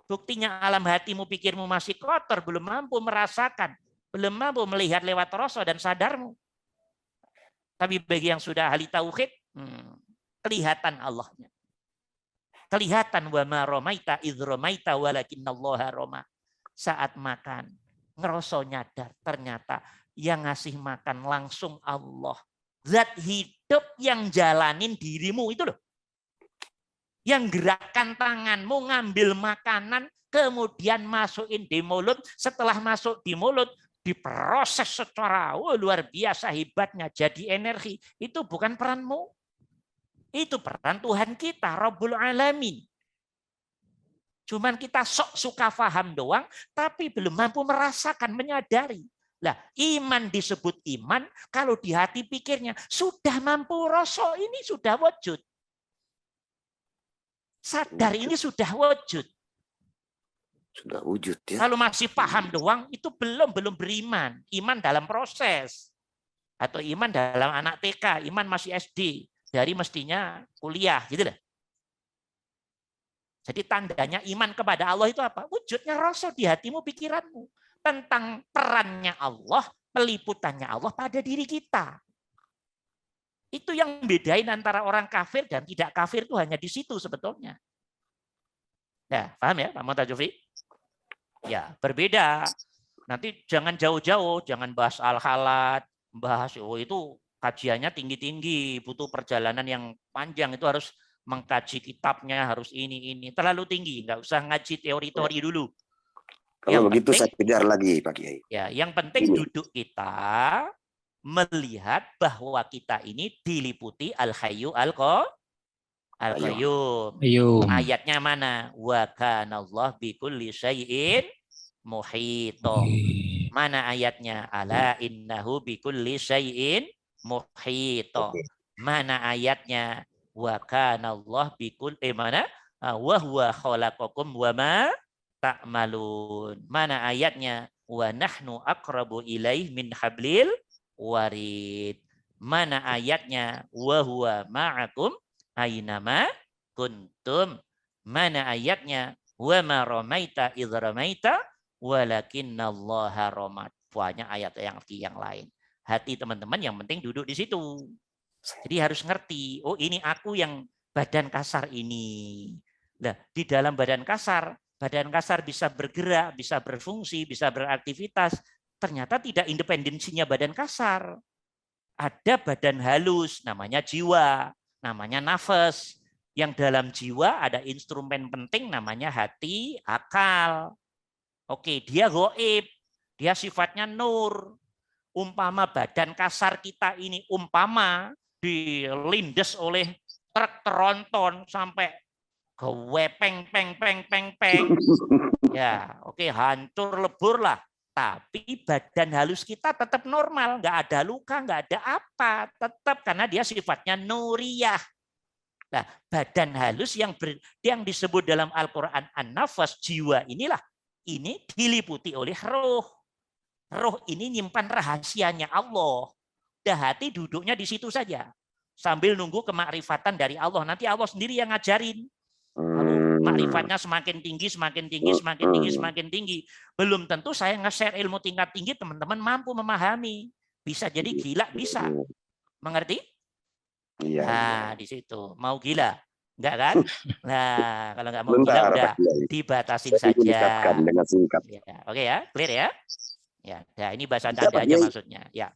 [SPEAKER 2] Buktinya alam hatimu, pikirmu masih kotor, belum mampu merasakan, belum mampu melihat lewat rasa dan sadarmu. Tapi bagi yang sudah ahli tauhid, kelihatan Allahnya. Kelihatan wa ma ramaita idz ramaita walakinallaha rama. Saat makan, ngerasa nyadar ternyata yang ngasih makan langsung Allah. Zat hidup yang jalanin dirimu itu loh. Yang gerakan tanganmu ngambil makanan, kemudian masukin di mulut. Setelah masuk di mulut, diproses secara luar biasa hebatnya jadi energi. Itu bukan peranmu. Itu peran Tuhan kita, Rabbul Alamin. Cuman kita sok suka paham doang, tapi belum mampu merasakan, menyadari. Lah, iman disebut iman, kalau di hati pikirnya sudah mampu rasa, ini sudah wujud. Sadar ini sudah wujud.
[SPEAKER 3] Sudah wujud ya.
[SPEAKER 2] Kalau masih paham doang, itu belum beriman. Iman dalam proses. Atau iman dalam anak TK, iman masih SD. Dari mestinya kuliah, gitu lah. Jadi tandanya iman kepada Allah itu apa? Wujudnya rasa di hatimu, pikiranmu. Tentang perannya Allah, peliputannya Allah pada diri kita. Itu yang bedain antara orang kafir dan tidak kafir itu hanya di situ sebetulnya. Ya, paham ya Pak Muhammad Jufri? Ya, berbeda. Nanti jangan jauh-jauh, jangan bahas al-halat, bahas itu kajiannya tinggi-tinggi, butuh perjalanan yang panjang, itu harus mengkaji kitabnya, harus ini. Terlalu tinggi, nggak usah ngaji teori-teori dulu.
[SPEAKER 3] Kalau yang begitu penting, saya kejar lagi Pak Kiai.
[SPEAKER 2] Ya, yang penting duduk kita melihat bahwa kita ini diliputi al-hayyu al-qayyum. Ayatnya mana? Wa kanallahu bikulli syai'in muhito. Mana ayatnya? Ala innahu bikulli syai'in muhito. Mana ayatnya? Wa kanallahu bikulli mana? Wa huwa khalaqakum wa ma ta'malun. Mana ayatnya? Wa nahnu aqrabu ilaih min hablil warid. Mana ayatnya? Wa huwa ma'akum aynama kuntum. Mana ayatnya? Wa ma ramaita idz ramaita walakinnallaha ramat. Banyak ayat yang lain. Hati teman-teman yang penting duduk di situ. Jadi harus ngerti, oh ini aku yang badan kasar ini. Nah, di dalam badan kasar bisa bergerak, bisa berfungsi, bisa beraktivitas. Ternyata tidak independensinya badan kasar. Ada badan halus, namanya jiwa, namanya nafas. Yang dalam jiwa ada instrumen penting namanya hati, akal. Oke, dia goib, dia sifatnya nur. Umpama badan kasar kita ini dilindes oleh truk tronton sampai gewepeng peng. Ya, oke, hancur lebur lah. Tapi badan halus kita tetap normal, nggak ada luka, nggak ada apa, tetap karena dia sifatnya nuriyah. Nah, badan halus yang disebut dalam Al-Quran an-nafas, jiwa inilah, ini diliputi oleh roh. Roh ini nyimpan rahasianya Allah. Dah hati duduknya di situ saja. Sambil nunggu kemakrifatan dari Allah. Nanti Allah sendiri yang ngajarin. Kalau makrifatnya semakin tinggi. Belum tentu saya nge-share ilmu tingkat tinggi, teman-teman mampu memahami. Bisa jadi gila, bisa. Mengerti?
[SPEAKER 3] Iya.
[SPEAKER 2] Nah, di situ. Mau gila? Enggak kan? Nah, kalau enggak mau gila udah dibatasin saja.
[SPEAKER 3] Dengan singkat.
[SPEAKER 2] Ya, oke ya, clear ya? Ya, nah ini bahasa canda aja maksudnya. Ya.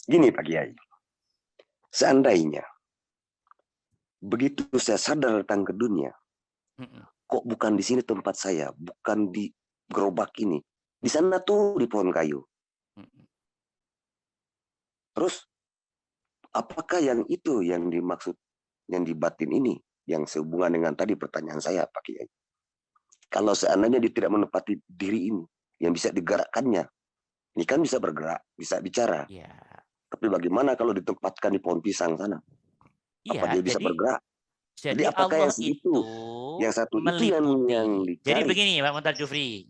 [SPEAKER 3] Gini Pak Kiai. Seandainya begitu saya sadar datang ke dunia, kok bukan di sini tempat saya, bukan di gerobak ini, di sana tuh di pohon kayu. Terus apakah yang itu yang dimaksud, yang di batin ini, yang sehubungan dengan tadi pertanyaan saya Pak Kiai? Kalau seandainya dia tidak menepati diri ini, yang bisa digerakkannya, ini kan bisa bergerak, bisa bicara. Ya. Tapi bagaimana kalau ditempatkan di pohon pisang sana?
[SPEAKER 2] Ya,
[SPEAKER 3] apa dia bisa bergerak?
[SPEAKER 2] Jadi
[SPEAKER 3] apakah
[SPEAKER 2] Allah yang satu itu yang dicari? Jadi begini Pak Muhammad Jufri,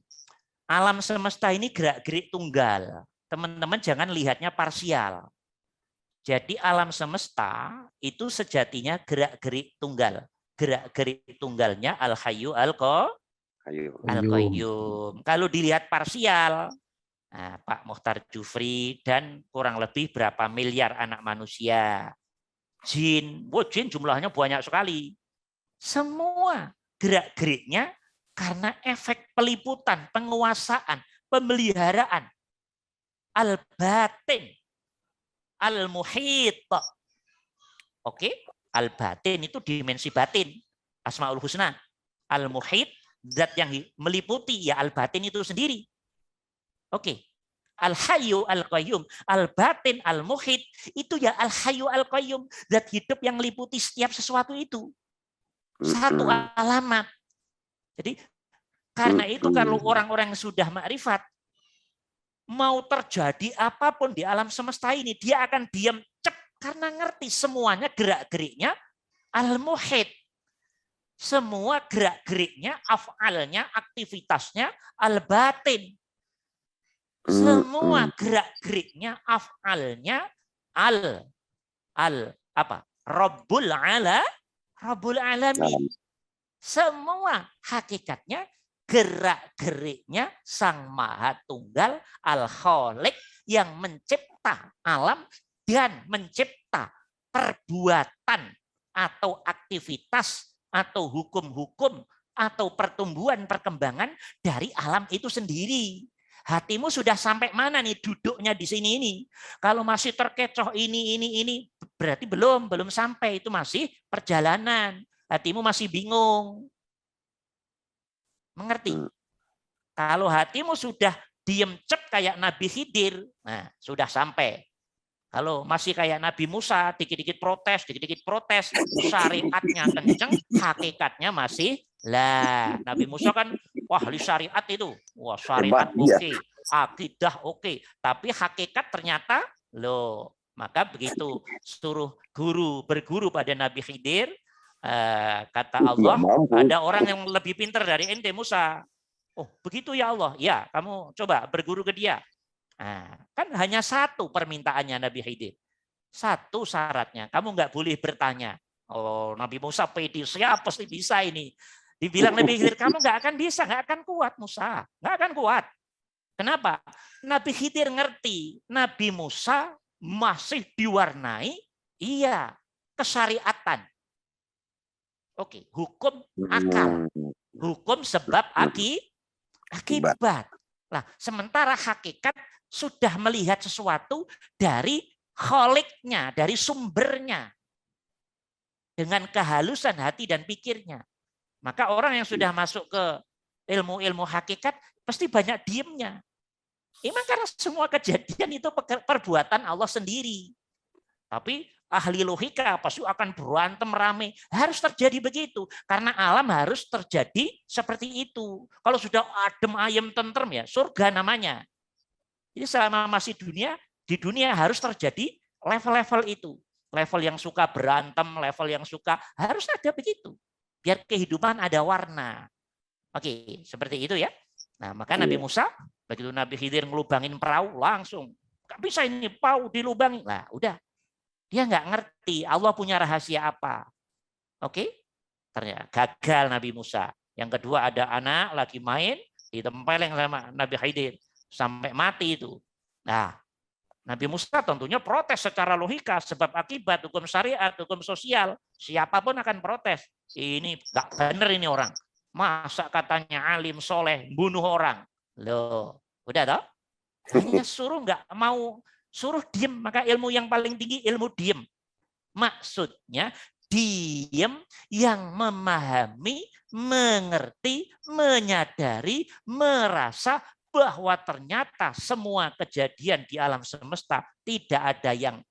[SPEAKER 2] alam semesta ini gerak-gerik tunggal. Teman-teman jangan lihatnya parsial. Jadi alam semesta itu sejatinya gerak-gerik tunggal. Gerak-gerik tunggalnya al-hayyu al-qayyum. Kalau dilihat parsial, nah, Pak Mukhtar Jufri dan kurang lebih berapa miliar anak manusia, jin jumlahnya banyak sekali. Semua gerak-geriknya karena efek peliputan, penguasaan, pemeliharaan al-batin, al-muhit. Oke, al-batin itu dimensi batin, Asmaul Husna. Al-muhit, zat yang meliputi, ya al-batin itu sendiri. Oke. Al-Hayyu Al-Qayyum, Al-Batin Al-Muhit, itu ya Al-Hayyu Al-Qayyum, zat hidup yang meliputi setiap sesuatu itu. Satu alamat. Jadi karena itu kalau orang-orang yang sudah makrifat, mau terjadi apapun di alam semesta ini, dia akan diam cep karena ngerti semuanya gerak-geriknya Al-Muhit. Semua gerak-geriknya, af'alnya, aktivitasnya Al-Batin. Semua gerak-geriknya, af'alnya Rabbul Alamin. Semua hakikatnya, gerak-geriknya Sang Maha Tunggal Al-Khaliq yang mencipta alam dan mencipta perbuatan atau aktivitas atau hukum-hukum atau pertumbuhan perkembangan dari alam itu sendiri. Hatimu sudah sampai mana nih duduknya di sini ini? Kalau masih terkecoh ini, berarti belum sampai, itu masih perjalanan. Hatimu masih bingung. Mengerti? Kalau hatimu sudah diem cep kayak Nabi Khidir, nah sudah sampai. Kalau masih kayak Nabi Musa, dikit-dikit protes, syariatnya kenceng, hakikatnya masih lah. Nabi Musa kan, wah ahli syariat itu, wah syariat oke, akidah oke, tapi hakikat ternyata loh. Maka begitu suruh berguru pada Nabi Khidir, kata Allah, ada orang yang lebih pintar dari ente Musa. Oh begitu ya Allah, ya kamu coba berguru ke dia. Nah, kan hanya satu permintaannya Nabi Khidir. Satu syaratnya, kamu nggak boleh bertanya. Oh, Nabi Musa pede, siapa pasti bisa ini. Dibilang Nabi Khidir, kamu nggak akan bisa, nggak akan kuat Musa, nggak akan kuat. Kenapa? Nabi Khidir ngerti, Nabi Musa masih diwarnai, iya, kesyariatan. Oke, hukum akal, hukum sebab akibat. Nah, sementara hakikat sudah melihat sesuatu dari kholiknya, dari sumbernya. Dengan kehalusan hati dan pikirnya. Maka orang yang sudah masuk ke ilmu-ilmu hakikat, pasti banyak diemnya. Memang karena semua kejadian itu perbuatan Allah sendiri. Tapi ahli logika pasti akan berantem rame. Harus terjadi begitu. Karena alam harus terjadi seperti itu. Kalau sudah adem ayem tentrem ya, surga namanya. Jadi selama masih di dunia harus terjadi level-level itu. Level yang suka berantem, level yang suka, harus ada begitu. Biar kehidupan ada warna. Oke, seperti itu ya. Nah, maka Nabi Musa, begitu Nabi Khidir ngelubangin perahu, langsung. Gak bisa ini perahu dilubangin. Lah, udah. Dia nggak ngerti Allah punya rahasia apa. Oke? Ternyata gagal Nabi Musa. Yang kedua ada anak lagi main, ditempeleng sama Nabi Khidir. Sampai mati itu. Nah, Nabi Musa tentunya protes secara logika, sebab akibat, hukum syariat, hukum sosial. Siapapun akan protes. Ini nggak benar ini orang. Masa katanya alim soleh, bunuh orang. Loh, udah toh? Hanya suruh nggak mau, suruh diem. Maka ilmu yang paling tinggi ilmu diem. Maksudnya diem yang memahami, mengerti, menyadari, merasa bahwa ternyata semua kejadian di alam semesta tidak ada yang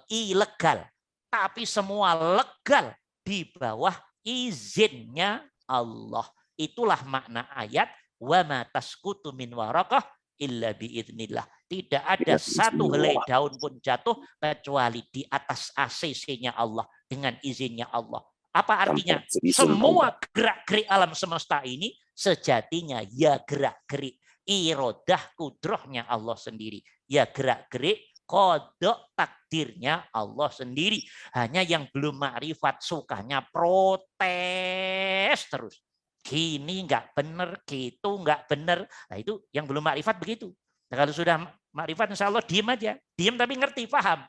[SPEAKER 2] ilegal, tapi semua legal di bawah izinnya Allah. Itulah makna ayat wa ma tasqutu min waraqah illa biidznillah. Tidak ada satu helai daun pun jatuh kecuali di atas ACC-nya Allah, dengan izinnya Allah. Apa artinya? Semua gerak-gerik alam semesta ini sejatinya ya gerak-gerik irodah kudrohnya Allah sendiri. Ya gerak-gerik kodok takdirnya Allah sendiri. Hanya yang belum makrifat sukanya protes terus. Gini nggak benar, gitu nggak benar. Nah itu yang belum makrifat begitu. Nah, kalau sudah makrifat insya Allah diem aja. Diem tapi ngerti, paham.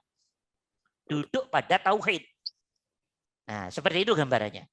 [SPEAKER 2] Duduk pada tauhid. Nah seperti itu gambarannya.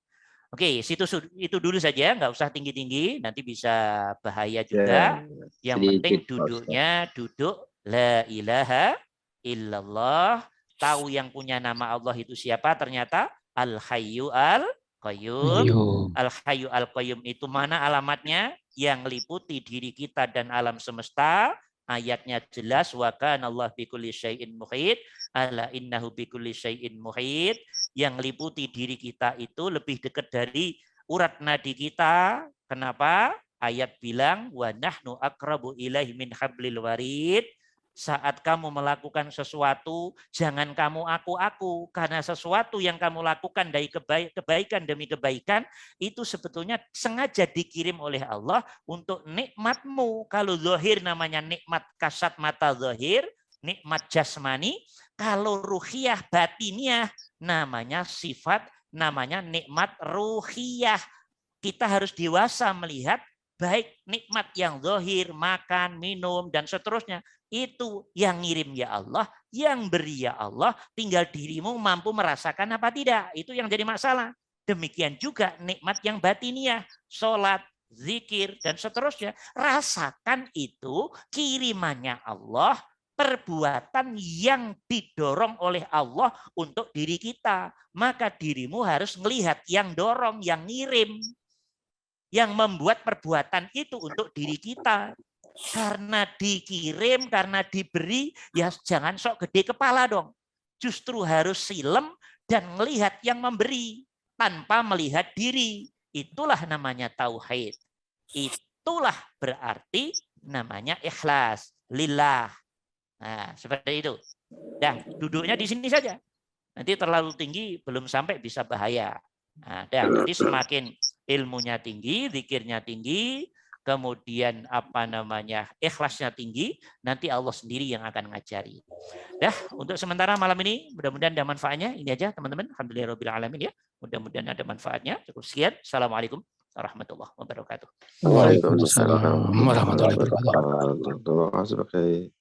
[SPEAKER 2] Oke, itu dulu saja, nggak usah tinggi-tinggi, nanti bisa bahaya juga. Yang penting duduknya duduk la ilaha illallah, tahu yang punya nama Allah itu siapa, ternyata Al-Hayyu Al-Qayyum. Al-Hayyu Al-Qayyum itu mana alamatnya? yang liputi diri kita dan alam semesta. Ayatnya jelas, wa kanallahu bikulli syai'in muhit, ala innahu bikulli syai'in muhit. Yang liputi diri kita itu lebih dekat dari urat nadi kita. Kenapa? Ayat bilang, wa nahnu aqrabu ilaihi min hablil warid. Saat kamu melakukan sesuatu, jangan kamu aku-aku. Karena sesuatu yang kamu lakukan dari kebaikan demi kebaikan, itu sebetulnya sengaja dikirim oleh Allah untuk nikmatmu. Kalau zahir namanya nikmat kasat mata zahir, nikmat jasmani. Kalau ruhiyah batiniah namanya sifat, namanya nikmat ruhiyah. Kita harus dewasa melihat baik nikmat yang zahir, makan, minum, dan seterusnya. Itu yang ngirim ya Allah, yang beri ya Allah, tinggal dirimu mampu merasakan apa tidak. Itu yang jadi masalah. Demikian juga nikmat yang batiniah, sholat, zikir, dan seterusnya. Rasakan itu kirimannya Allah, perbuatan yang didorong oleh Allah untuk diri kita. Maka dirimu harus melihat yang dorong, yang ngirim, yang membuat perbuatan itu untuk diri kita. Karena dikirim, karena diberi, ya jangan sok gede kepala dong. Justru harus silem dan melihat yang memberi tanpa melihat diri. Itulah namanya tauhid. Itulah berarti namanya ikhlas, lillah. Nah, seperti itu. Dah, duduknya di sini saja. Nanti terlalu tinggi belum sampai bisa bahaya. Nah, jadi semakin ilmunya tinggi, zikirnya tinggi, kemudian ikhlasnya tinggi, nanti Allah sendiri yang akan ngajari. Dah, untuk sementara malam ini mudah-mudahan ada manfaatnya. Ini aja teman-teman. Alhamdulillahirabbil alamin ya. Mudah-mudahan ada manfaatnya. Cukup sekian. Assalamualaikum warahmatullahi wabarakatuh.
[SPEAKER 7] Waalaikumsalam warahmatullahi wabarakatuh. Terima kasih.